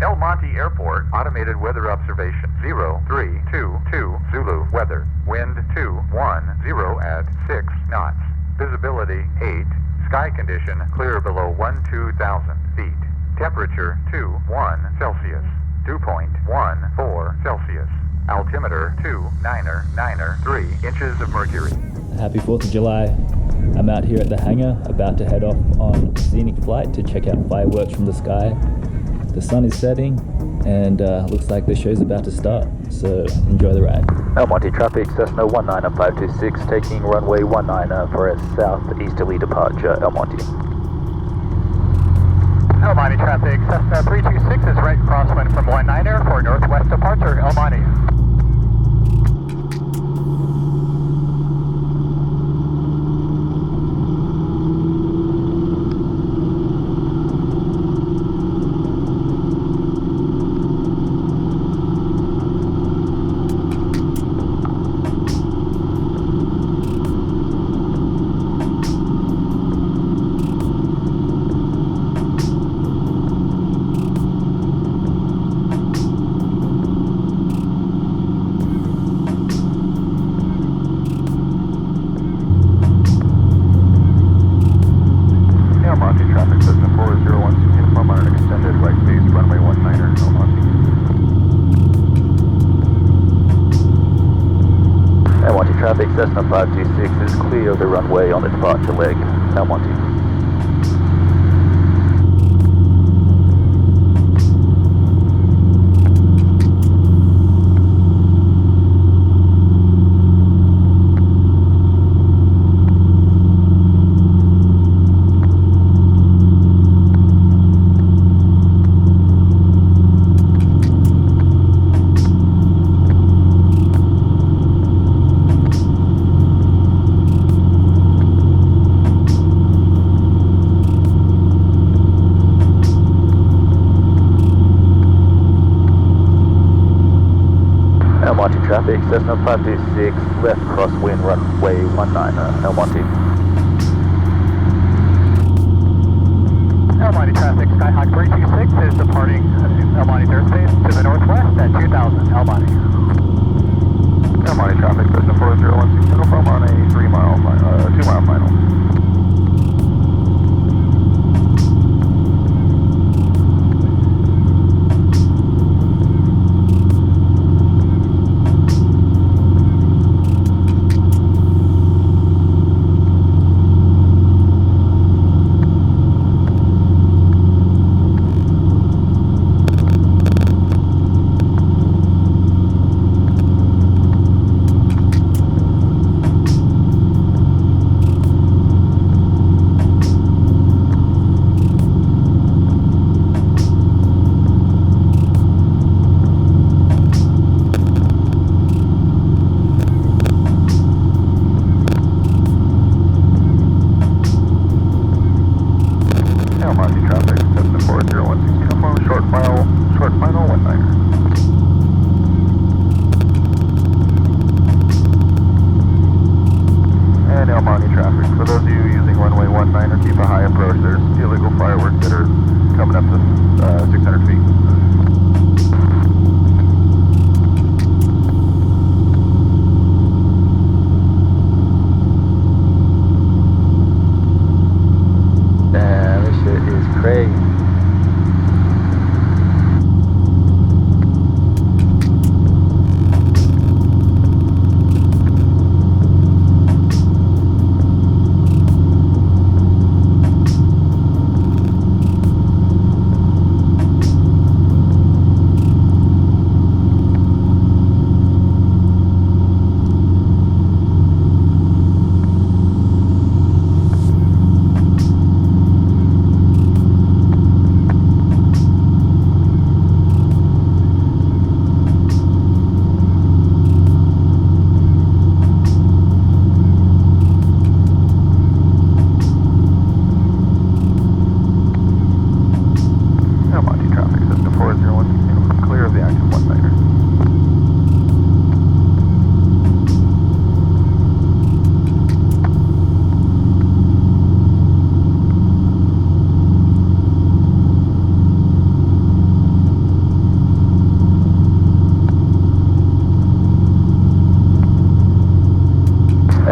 El Monte Airport, automated weather observation 0322 Zulu, weather, wind 210 at 6 knots, visibility 8, sky condition clear below 12,000 feet, temperature 21 Celsius, 2.14 Celsius, altimeter 2,993 inches of mercury. Happy 4th of July. I'm out here at the hangar, about to head off on a scenic flight to check out fireworks from the sky. The sun is setting, and looks like the show's about to start, so enjoy the ride. El Monte traffic, Cessna 19526, taking runway 19 for a southeasterly departure, El Monte. El Monte traffic, Cessna 326 is right crosswind from 19 for northwest departure, El Monte. Traffic, Cessna 526 is clear of the runway on the departure leg, El Monte. Traffic, Cessna 526, left crosswind runway 19, El Monte. El Monte traffic, Skyhawk 326 is departing El Monte airspace to the northwest at 2000, El Monte. El Monte traffic, Cessna 4016, confirm on a 2-mile final.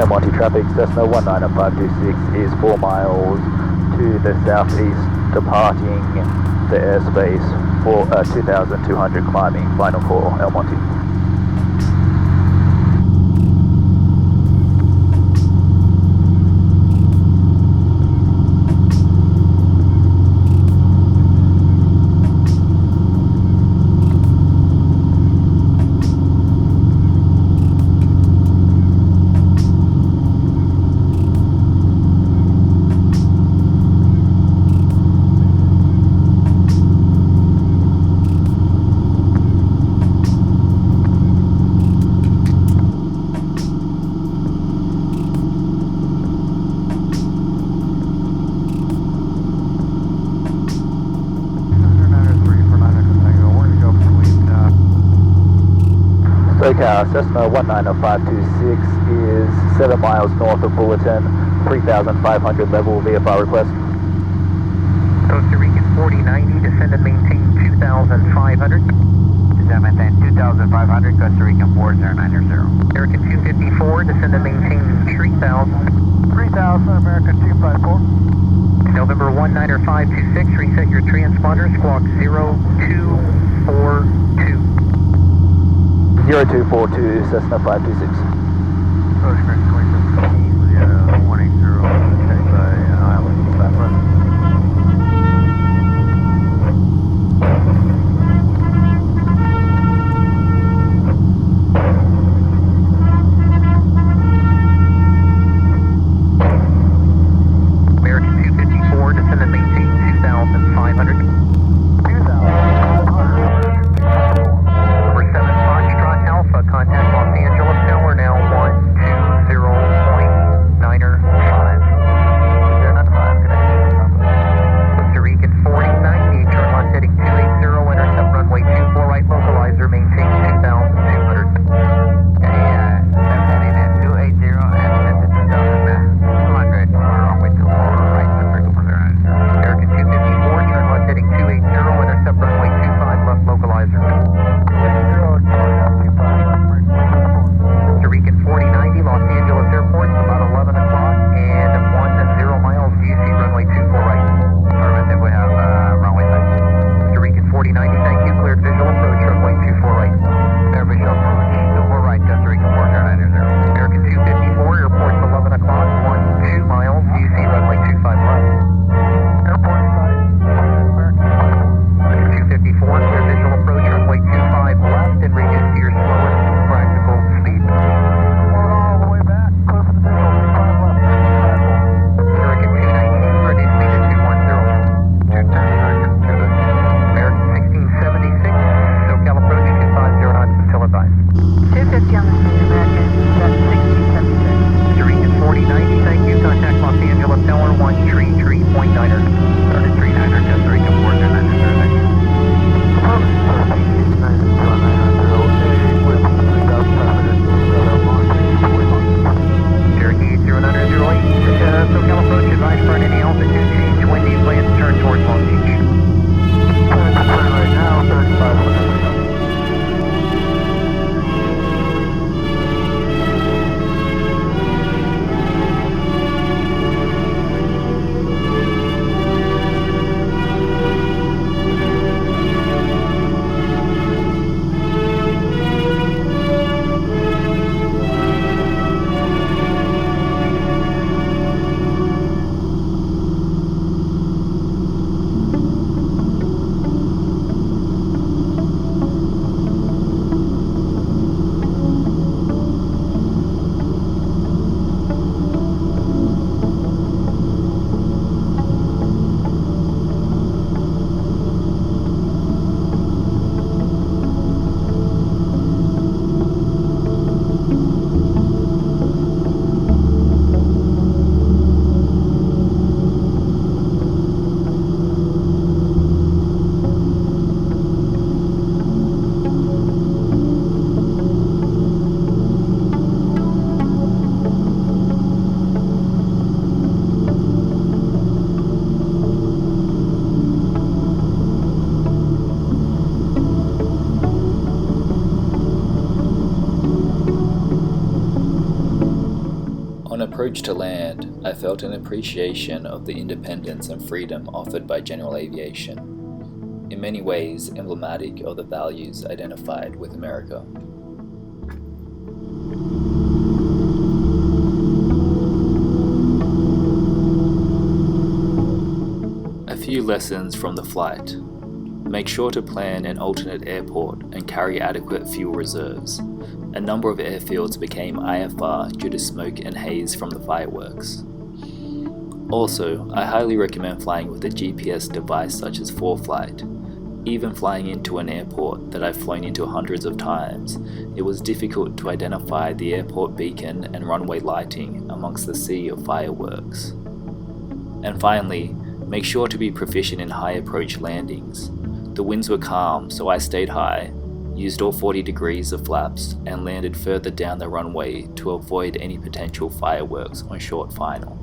El Monte traffic, Cessna 19526 is 4 miles to the southeast, departing the airspace for 2,200 climbing. Final call, El Monte. SoCal, Cessna 19526 is 7 miles north of Bulletin, 3,500 level VFR request. Costa Rican 4090, descend and maintain 2,500. Descend and maintain 2,500, Costa Rican 4090. American 254, descend and maintain 3,000. 3,000, American 254. November 19526, reset your transponder, squawk 0242. 0242, Cessna 526. Ocean 2715, we had a 180, heading by Island, southwest. American 254, descend and maintain 2,500. 2,500. Number 7 Foxtrot Alpha, contact Los Angeles Tower now 120.9er 5. approach to land, I felt an appreciation of the independence and freedom offered by general aviation, in many ways emblematic of the values identified with America. A few lessons from the flight. Make sure to plan an alternate airport and carry adequate fuel reserves. A number of airfields became IFR due to smoke and haze from the fireworks. Also, I highly recommend flying with a GPS device such as ForeFlight. Even flying into an airport that I've flown into hundreds of times, it was difficult to identify the airport beacon and runway lighting amongst the sea of fireworks. And finally, make sure to be proficient in high approach landings. The winds were calm, so I stayed high, used all 40 degrees of flaps, and landed further down the runway to avoid any potential fireworks on short final.